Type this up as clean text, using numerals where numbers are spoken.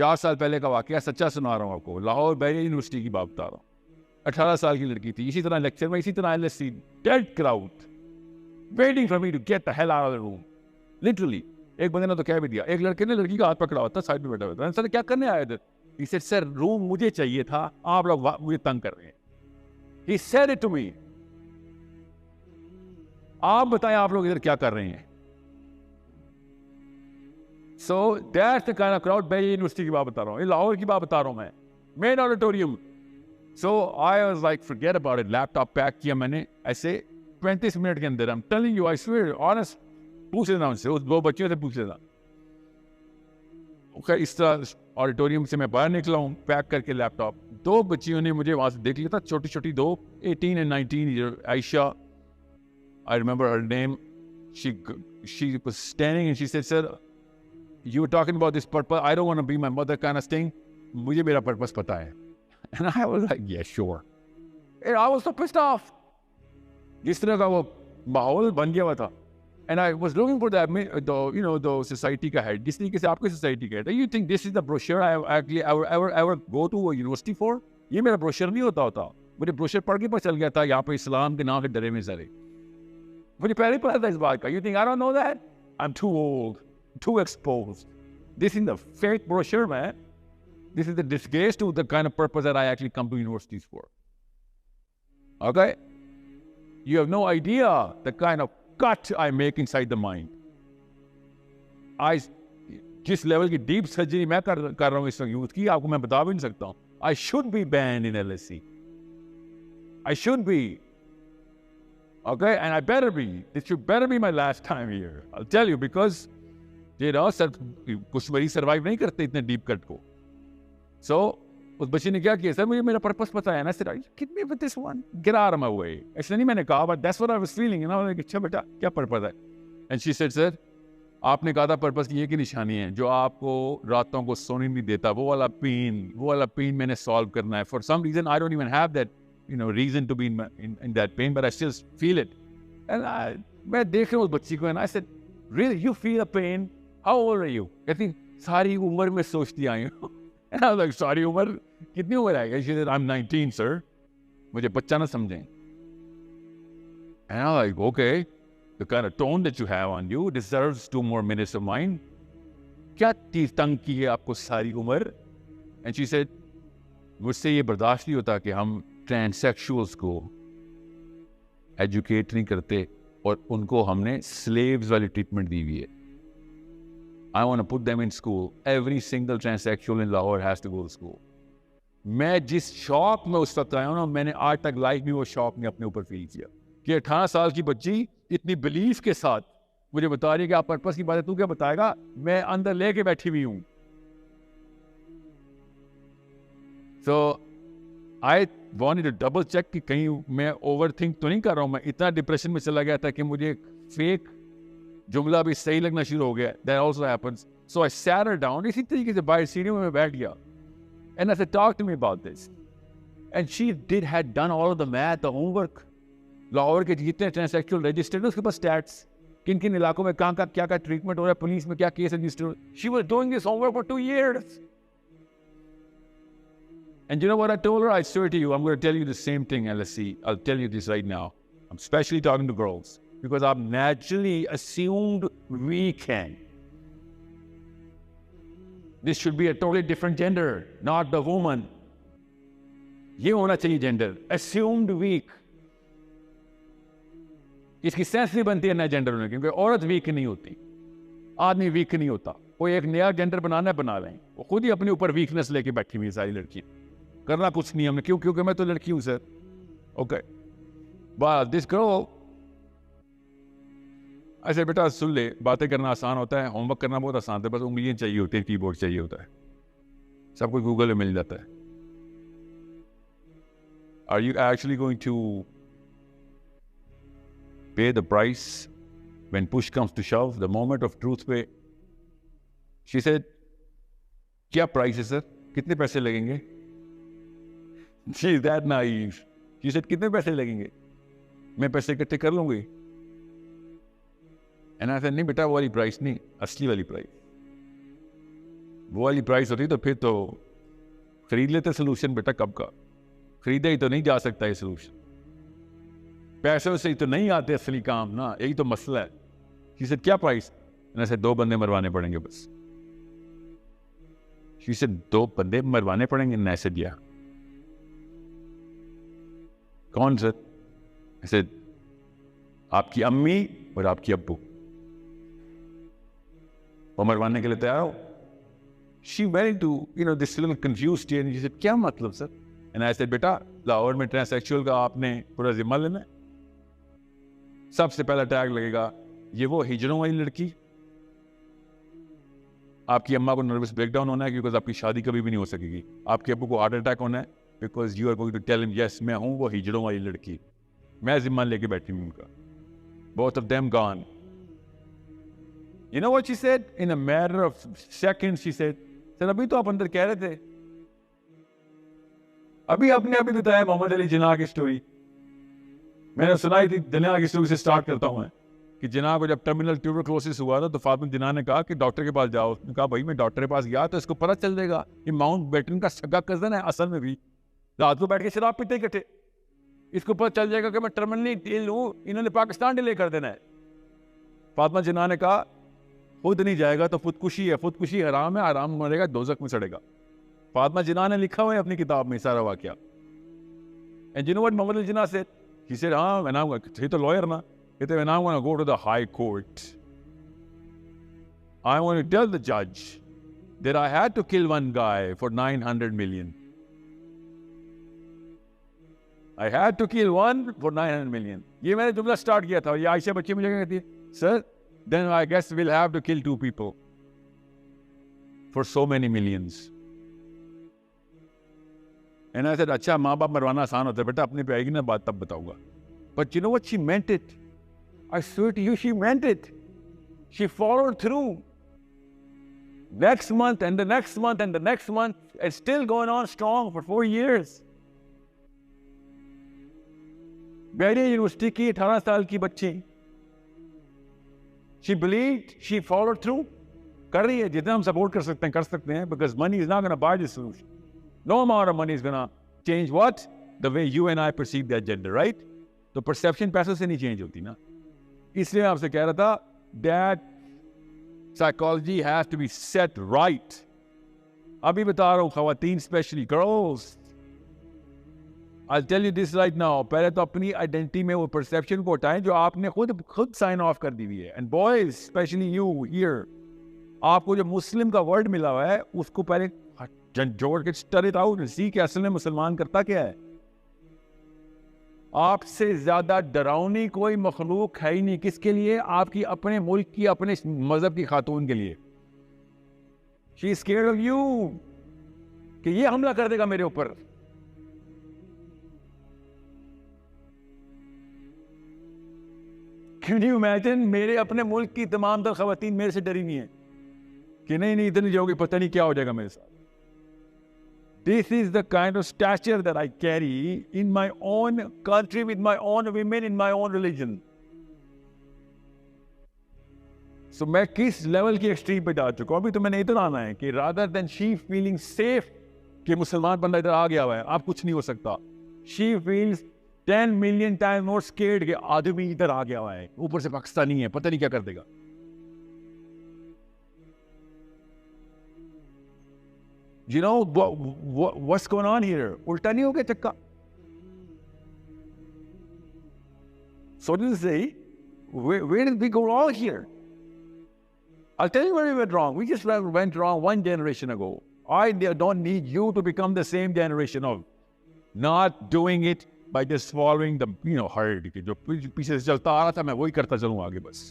4 साल पहले का वाकया सच्चा सुना रहा हूँ आपको, लाहौर बैरियन यूनिवर्सिटी की बात बता रहा हूँ। 18 साल की लड़की थी, इसी तरह लेक्चर में, इसी तरह LSC, dead crowd waiting for me to get the hell out of the room. Literally एक बंदे ने तो कह भी दिया, एक लड़के ने लड़की का हाथ पकड़ा हुआ था, साइड में बैठा हुआ था, सर क्या करने आए इधर? He said, सर रूम मुझे चाहिए था, आप लोग मुझे तंग कर रहे हैं। He said it to me. आप बताएं आप लोग इधर क्या कर रहे हैं? So that's the kind of crowd। Baryon university की बात बता रहा हूँ, लाहौर की बात बता रहा हूँ मैं, main auditorium. So I was like, forget about it, laptop pack किया मैंने ऐसे 35 मिनट के अंदर। I'm telling you, I swear, honest, पूछ लेना उनसे, उस 2 बच्चियों से पूछ लेना। इस तरह ऑडिटोरियम से मैं बाहर निकला हूँ पैक करके लैपटॉप। 2 बच्चियों ने मुझे वहां से देख लिया था, छोटी छोटी 2, 18 and 19 year, Ayesha, I remember her name। She was standing and she said, sir, you were talking about this purpose, I don't want to be my mother kind of thing, मुझे मेरा पर्पस पता है। And I was like, yeah, sure। And I was so pissed off। जिस तरह का वो माहौल बन गया हुआ था। And I was looking for that, the society का head, जिस तरीके से आपकी society का head। You think this is the brochure I actually ever go to a university for? ये मेरा brochure नहीं होता। मुझे brochure पढ़ के पता चल गया था यहाँ पे इस्लाम के नाम से डरे में सारे। मुझे पहले ही पता था इस बात का। You think I don't know that? I'm too old, too exposed। This is the fake brochure, man। This is the disgrace to the kind of purpose that I actually come to universities for। Okay? You have no idea the kind of cut I make inside the mind। जिस level की deep surgery मैं कर रहा हूँ इस youth की, आपको मैं बता भी नहीं सकता हूँ। I should be banned in LSC। I should be। Okay? And I better be। This should better be my last time here। I'll tell you, because कुछ मरीज सर्वाइव नहीं करते इतने डीप कट को। So उस बच्ची ने क्या किया, सर मुझे मेरा पर्पस पता है ना, sir give me with this one, get out of my way। ऐसा नहीं मैंने कहा, but that's what I was feeling, अच्छा बेटा क्या पर्पस है? And she said, sir, आपने कहा था पर्पस की ये की निशानी है जो आपको रातों को सोने नहीं देता, वो वाला पेन मैंने सॉल्व करना है। For some reason I don't even have that reason to be in that pain, but I still feel it। And मैं देख रहा हूँ उस बच्ची को, and I said, really, you feel a pain? How old are you? कहती सारी उम्र में सोचती आई हूँ। And I was like, सारी उम्र कितनी उम्र है? She said, I'm 19, sir। मुझे बच्चा ना समझें। And I was like, okay, the kind of tone that you have on you deserves 2 more minutes of mine। क्या चीज तंग की है आपको सारी उम्र? And she said, मुझसे ये बर्दाश्त नहीं होता कि हम ट्रांससेक्सुअल्स को एजुकेट नहीं करते और उनको हमने स्लेव्स वाली ट्रीटमेंट दी हुई है। I want to put them in school। Every single transsexual in Lahore has to go to school। मैं जिस शौक में उस वक्त आया हूँ ना, मैंने आज तक लाइफ में वो शौक ने अपने ऊपर फील किया कि 18 साल की बच्ची इतनी बिलीफ के साथ मुझे बता रही है कि आप पर्पस की बात है, तू क्या बताएगा? मैं अंदर लेके बैठी हुई हूँ। So I wanted to double check कि कहीं मैं ओवर थिंक तो नहीं कर रहा हूँ। मैं इतना डिप्रेशन में चला गया था कि मुझे फेक जुमला भी सही लगना शुरू हो गया। That also happens। So I sat her down, इसी तरीके से बाहर सीढ़ी में मैं बैठ गया। And I said, talk to me about this। And she had done all of the math, the homework। Lahore के जितने ट्रांससेक्सुअल रजिस्टर्ड, उसके पास स्टैट्स, किन किन इलाकों में कहाँ का क्या क्या ट्रीटमेंट हो रहा है, पुलिस में क्या case register. She was doing this homework for 2 years। And you know what I told her? I swear to you, I'm going to tell you the same thing, LSC। I'll tell you this right now। I'm especially talking to girls because I've naturally assumed we can। This should be a totally different gender, not the woman। ये होना चाहिए gender, assumed weak। इसकी sense नहीं बनती है नया gender होने की, क्योंकि औरत वीक नहीं होती, आदमी वीक नहीं होता। कोई एक नया जेंडर बनाना है, बना लें। वो खुद ही अपने ऊपर वीकनेस लेके बैठी हुई है सारी लड़की। करना कुछ नहीं हमने, क्यों? क्योंकि मैं तो लड़की हूं sir. Okay, but this girl, ऐसे बेटा सुन ले, बातें करना आसान होता है, होमवर्क करना बहुत आसान होता है, बस उंगलियां चाहिए होती है, कीबोर्ड चाहिए होता है, सब कुछ गूगल में मिल जाता है। Are you actually going to pay the price when push comes to shove, the moment of truth पे? She said, क्या प्राइस है सर, कितने पैसे लगेंगे? She is that naive। She said, कितने पैसे लगेंगे? मैं पैसे इकट्ठे कर लूंगी। And I said, नहीं बेटा, वो वाली प्राइस नहीं, असली वाली प्राइस। वो वाली प्राइस होती तो फिर तो खरीद लेते सोल्यूशन बेटा, कब का खरीदा ही तो नहीं जा सकता ये सोल्यूशन, पैसों से ही तो नहीं आते असली काम ना, यही तो मसला है। किसे क्या प्राइस, ऐसे 2 बंदे मरवाने पड़ेंगे बस, से 2 बंदे मरवाने पड़ेंगे ना, ऐसे दिया कौन सर, ऐसे आपकी अम्मी और आपकी अब्बू, वो मरवाने के लिए तैयार हो। She went into, this little confused state and she said, क्या मतलब सर? And I said, बेटा लाहौर में ट्रांससेक्सुअल का आपने पूरा जिम्मा लेना है, सबसे पहला टैग लगेगा ये वो हिजड़ों वाली लड़की, आपकी अम्मा को नर्वस ब्रेकडाउन होना है क्योंकि आपकी शादी कभी भी नहीं हो सकेगी, आपके अब्बू को हार्ट अटैक होना है because you are going to tell him yes मैं हूं वो हिजड़ों वाली लड़की, मैं जिम्मा लेके बैठी हूं उनका। Both of them gone. You know what she said? In a matter of seconds she said, sir अभी तो आप अंदर कह रहे थे, अभी आपने अभी बताया मोहम्मद अली जिन्ना की स्टोरी, मैंने सुनाई थी, जिन्ना की स्टोरी से स्टार्ट करता हूं मैं, कि जिन्ना को जब टर्मिनल ट्यूबरक्लोसिस हुआ था तो फातिमा जिन्ना ने कहा कि डॉक्टर के पास जाओ। उसने कहा भाई मैं डॉक्टर के पास गया तो इसको पता चल जाएगा ये माउंट बेटन का सगा कजन है, असल में भी रात को बैठ के शराब पीते इकट्ठे, इसको पता चल जाएगा कि मैं टर्मिनली इल हूं, इन्होंने पाकिस्तान डिले कर देना है। फातिमा जिन्ना ने कहा खुद नहीं जाएगा तो खुदकुशी है, खुदकुशी हराम है, हराम मरेगा दोज़ख में सड़ेगा। फातिमा जिन्ना ने लिखा हुआ है अपनी किताब में सारा वाकया। And you know what Mohammad Ali Jinnah said? He said हाँ मैं नाम थे तो लॉयर ना, कहते when I'm going to go to the high court I want to tell the judge that I had to kill one guy for 900 million. I had to kill one for 900 million. ये मैंने जुमला start किया था, ये आयशा बच्ची मुझे कहती है sir then I guess we'll have to kill 2 people for so many millions. And I said अच्छा माँ बाप मरवाना आसान होता है बेटा, अपने पे आएगी ना बात तब बताऊंगा। But you know what, she meant it. I swear to you, she meant it. She followed through. Next month and the next month and the next month, it's still going on strong for 4 years. Bayan university की 18 साल की बच्ची, she believed, she followed through. कर रही है, जितना हम support कर सकते हैं, because money is not going to buy this solution. No amount of money is going to change what? The way you and I perceive that gender, right? तो perception पैसों से नहीं change होती ना, इसलिए आपसे कह रहा था that psychology has to be set right. अभी बता रहा हूँ खवातीन, especially girls, I'll tell you this right now, पहले तो अपनी आइडेंटिटी में वो परसेप्शन को हटाएं जो आपने खुद साइन ऑफ कर दी हुई है। And boys specially you here, आपको जो मुस्लिम का वर्ड मिला हुआ है उसको पहले जोड़ के स्टर इट आउट, सी के असल में मुसलमान करता क्या है। आपसे ज्यादा डरावनी कोई मखलूक है ही नहीं, किसके लिए? आपकी अपने मुल्क की, अपने मजहब की खातून के लिए। She is scared of you कि ये हमला कर देगा मेरे ऊपर। Can you imagine? मेरे अपने मुल्क की तमाम तर खवातीन मेरे से डरी नहीं है कि नहीं इतनी जाओगी पता नहीं क्या हो जाएगा मेरे साथ। This is the kind of stature that I carry in my own country, with my own women, in my own religion. So मैं किस लेवल की एक्सट्रीम पे जा चुका हूं। अभी तो मैंने इधर आना है कि rather than she feeling safe कि मुसलमान बंदा इधर आ गया हुआ है, आप कुछ नहीं हो सकता, she feels 10 million times more scared कि आदमी इधर आ गया हुआ है, ऊपर से पाकिस्तानी है, पता नहीं क्या कर देगा। You know what's going on here? उल्टा नहीं हो गया चक्का? So to say, where did we go wrong here? I'll tell you where we went wrong. We just went wrong one generation ago. I don't need you to become the same generation of not doing it by just following the herd. जो पीछे से चलता आ रहा था मैं वही करता चलूं आगे बस।